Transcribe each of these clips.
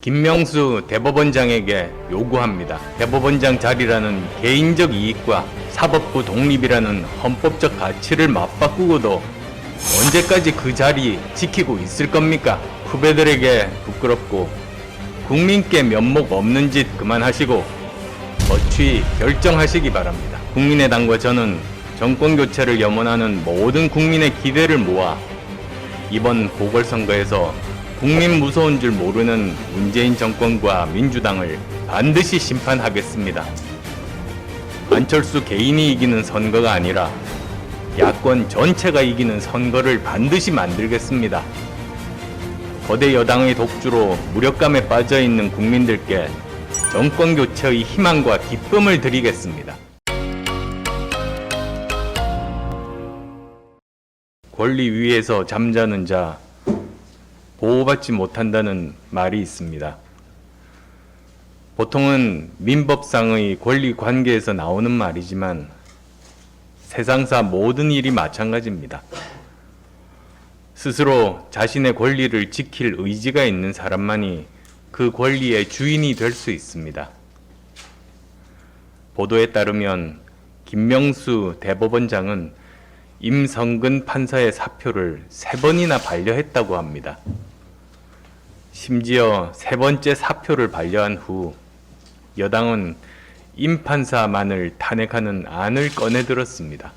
김명수 대법원장에게 요구합니다. 대법원장 자리라는 개인적 이익과 사법부 독립이라는 헌법적 가치를 맞바꾸고도 언제까지 그 자리 지키고 있을 겁니까? 후배들에게 부끄럽고 국민께 면목 없는 짓 그만하시고 거취 결정하시기 바랍니다. 국민의당과 저는 정권교체를 염원하는 모든 국민의 기대를 모아 이번 보궐선거에서 국민 무서운 줄 모르는 문재인 정권과 민주당을 반드시 심판하겠습니다. 안철수 개인이 이기는 선거가 아니라 야권 전체가 이기는 선거를 반드시 만들겠습니다. 거대 여당의 독주로 무력감에 빠져있는 국민들께 정권 교체의 희망과 기쁨을 드리겠습니다. 권리 위에서 잠자는 자, 보호받지 못한다는 말이 있습니다. 보통은 민법상의 권리 관계에서 나오는 말이지만 세상사 모든 일이 마찬가지입니다. 스스로 자신의 권리를 지킬 의지가 있는 사람만이 그 권리의 주인이 될 수 있습니다. 보도에 따르면 김명수 대법원장은 임성근 판사의 사표를 3번이나 반려했다고 합니다. 심지어 3번째 사표를 반려한 후 여당은 임 판사만을 탄핵하는 안을 꺼내들었습니다.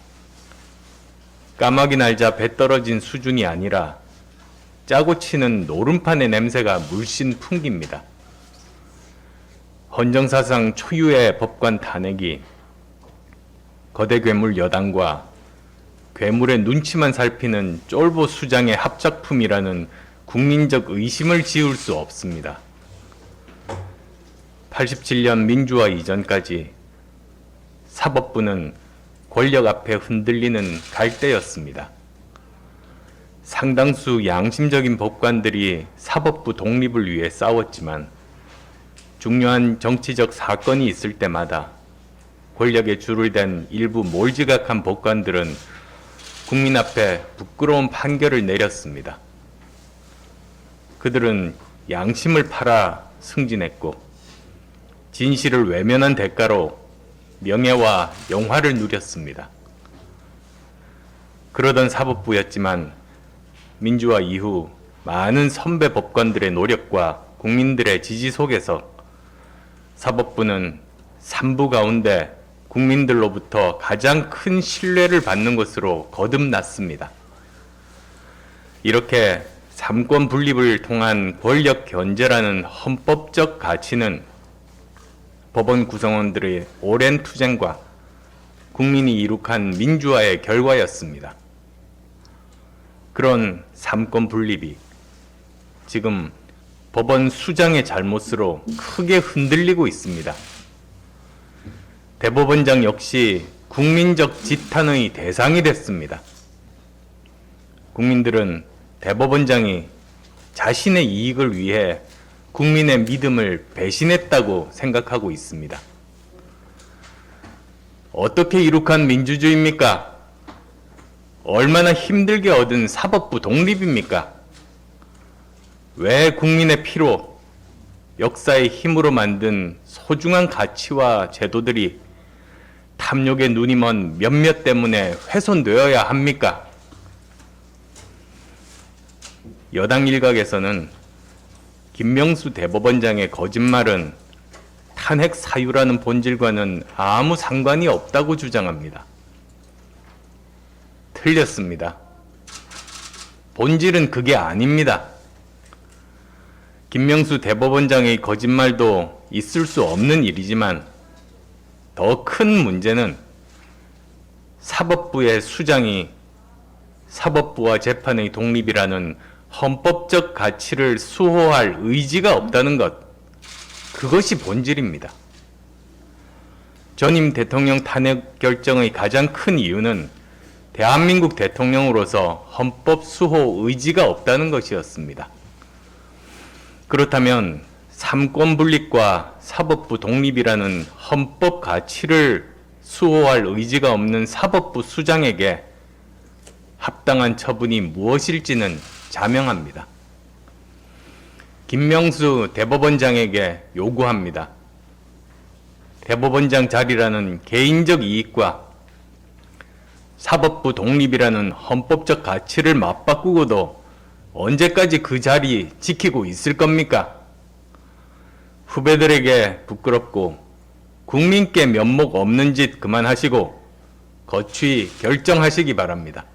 까마귀 날자 배 떨어진 수준이 아니라 짜고 치는 노름판의 냄새가 물씬 풍깁니다. 헌정사상 초유의 법관 탄핵이 거대 괴물 여당과 괴물의 눈치만 살피는 쫄보 수장의 합작품이라는 국민적 의심을 지울 수 없습니다. 87년 민주화 이전까지 사법부는 권력 앞에 흔들리는 갈대였습니다. 상당수 양심적인 법관들이 사법부 독립을 위해 싸웠지만 중요한 정치적 사건이 있을 때마다 권력에 줄을 댄 일부 몰지각한 법관들은 국민 앞에 부끄러운 판결을 내렸습니다. 그들은 양심을 팔아 승진했고 진실을 외면한 대가로 명예와 영화를 누렸습니다. 그러던 사법부였지만 민주화 이후 많은 선배 법관들의 노력과 국민들의 지지 속에서 사법부는 3부 가운데 국민들로부터 가장 큰 신뢰를 받는 것으로 거듭났습니다. 이렇게 삼권 분립을 통한 권력 견제라는 헌법적 가치는 법원 구성원들의 오랜 투쟁과 국민이 이룩한 민주화의 결과였습니다. 그런 삼권 분립이 지금 법원 수장의 잘못으로 크게 흔들리고 있습니다. 대법원장 역시 국민적 지탄의 대상이 됐습니다. 국민들은 대법원장이 자신의 이익을 위해 국민의 믿음을 배신했다고 생각하고 있습니다. 어떻게 이룩한 민주주의입니까? 얼마나 힘들게 얻은 사법부 독립입니까? 왜 국민의 피로, 역사의 힘으로 만든 소중한 가치와 제도들이 탐욕의 눈이 먼 몇몇 때문에 훼손되어야 합니까? 여당 일각에서는 김명수 대법원장의 거짓말은 탄핵 사유라는 본질과는 아무 상관이 없다고 주장합니다. 틀렸습니다. 본질은 그게 아닙니다. 김명수 대법원장의 거짓말도 있을 수 없는 일이지만 더 큰 문제는 사법부의 수장이 사법부와 재판의 독립이라는 헌법적 가치를 수호할 의지가 없다는 것, 그것이 본질입니다. 전임 대통령 탄핵 결정의 가장 큰 이유는 대한민국 대통령으로서 헌법 수호 의지가 없다는 것이었습니다. 그렇다면 삼권 분립과 사법부 독립이라는 헌법 가치를 수호할 의지가 없는 사법부 수장에게 합당한 처분이 무엇일지는 자명합니다. 김명수 대법원장에게 요구합니다. 대법원장 자리라는 개인적 이익과 사법부 독립이라는 헌법적 가치를 맞바꾸고도 언제까지 그 자리 지키고 있을 겁니까? 후배들에게 부끄럽고 국민께 면목 없는 짓 그만하시고 거취 결정하시기 바랍니다.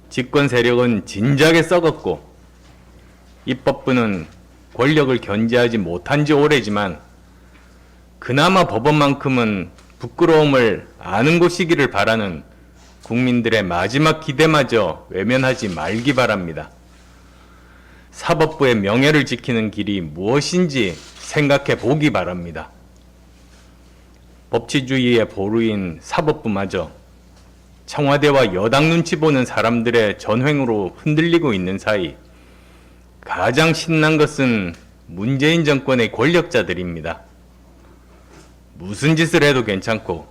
집권 세력은 진작에 썩었고 입법부는 권력을 견제하지 못한 지 오래지만 그나마 법원만큼은 부끄러움을 아는 곳이기를 바라는 국민들의 마지막 기대마저 외면하지 말기 바랍니다. 사법부의 명예를 지키는 길이 무엇인지 생각해 보기 바랍니다. 법치주의의 보루인 사법부마저 청와대와 여당 눈치 보는 사람들의 전횡으로 흔들리고 있는 사이 가장 신난 것은 문재인 정권의 권력자들입니다. 무슨 짓을 해도 괜찮고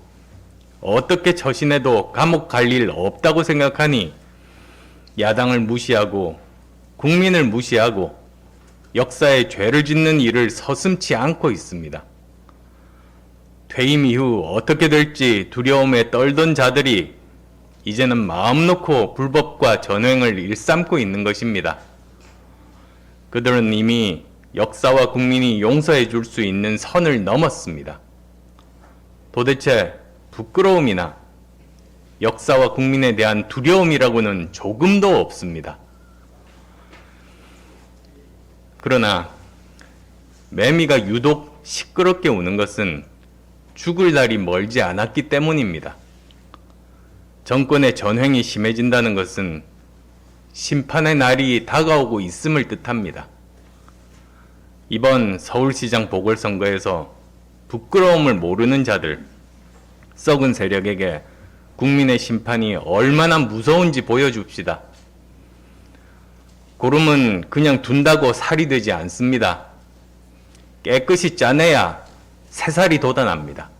어떻게 처신해도 감옥 갈 일 없다고 생각하니 야당을 무시하고 국민을 무시하고 역사에 죄를 짓는 일을 서슴지 않고 있습니다. 퇴임 이후 어떻게 될지 두려움에 떨던 자들이 이제는 마음 놓고 불법과 전횡을 일삼고 있는 것입니다. 그들은 이미 역사와 국민이 용서해 줄 수 있는 선을 넘었습니다. 도대체 부끄러움이나 역사와 국민에 대한 두려움이라고는 조금도 없습니다. 그러나 매미가 유독 시끄럽게 우는 것은 죽을 날이 멀지 않았기 때문입니다. 정권의 전횡이 심해진다는 것은 심판의 날이 다가오고 있음을 뜻합니다. 이번 서울시장 보궐선거에서 부끄러움을 모르는 자들, 썩은 세력에게 국민의 심판이 얼마나 무서운지 보여줍시다. 고름은 그냥 둔다고 살이 되지 않습니다. 깨끗이 짜내야 새살이 돋아납니다.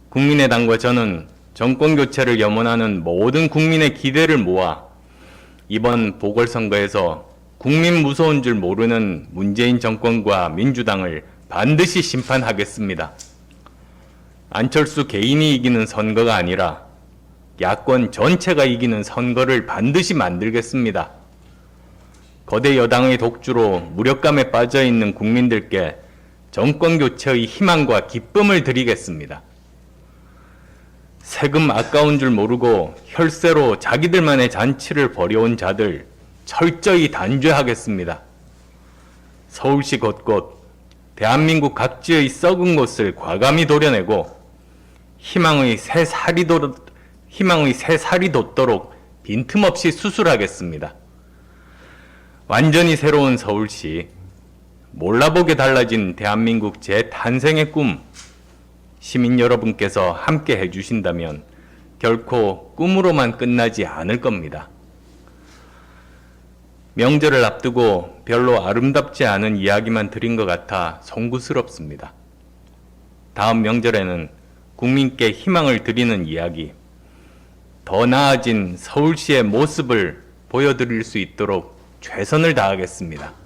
국민의당과 저는 정권교체를 염원하는 모든 국민의 기대를 모아 이번 보궐선거에서 국민 무서운 줄 모르는 문재인 정권과 민주당을 반드시 심판하겠습니다. 안철수 개인이 이기는 선거가 아니라 야권 전체가 이기는 선거를 반드시 만들겠습니다. 거대 여당의 독주로 무력감에 빠져있는 국민들께 정권교체의 희망과 기쁨을 드리겠습니다. 세금 아까운 줄 모르고 혈세로 자기들만의 잔치를 벌여온 자들 철저히 단죄하겠습니다. 서울시 곳곳, 대한민국 각지의 썩은 곳을 과감히 도려내고 희망의 새 살이 돋도록 빈틈없이 수술하겠습니다. 완전히 새로운 서울시, 몰라보게 달라진 대한민국 재탄생의 꿈, 시민 여러분께서 함께 해주신다면 결코 꿈으로만 끝나지 않을 겁니다. 명절을 앞두고 별로 아름답지 않은 이야기만 드린 것 같아 송구스럽습니다. 다음 명절에는 국민께 희망을 드리는 이야기, 더 나아진 서울시의 모습을 보여드릴 수 있도록 최선을 다하겠습니다.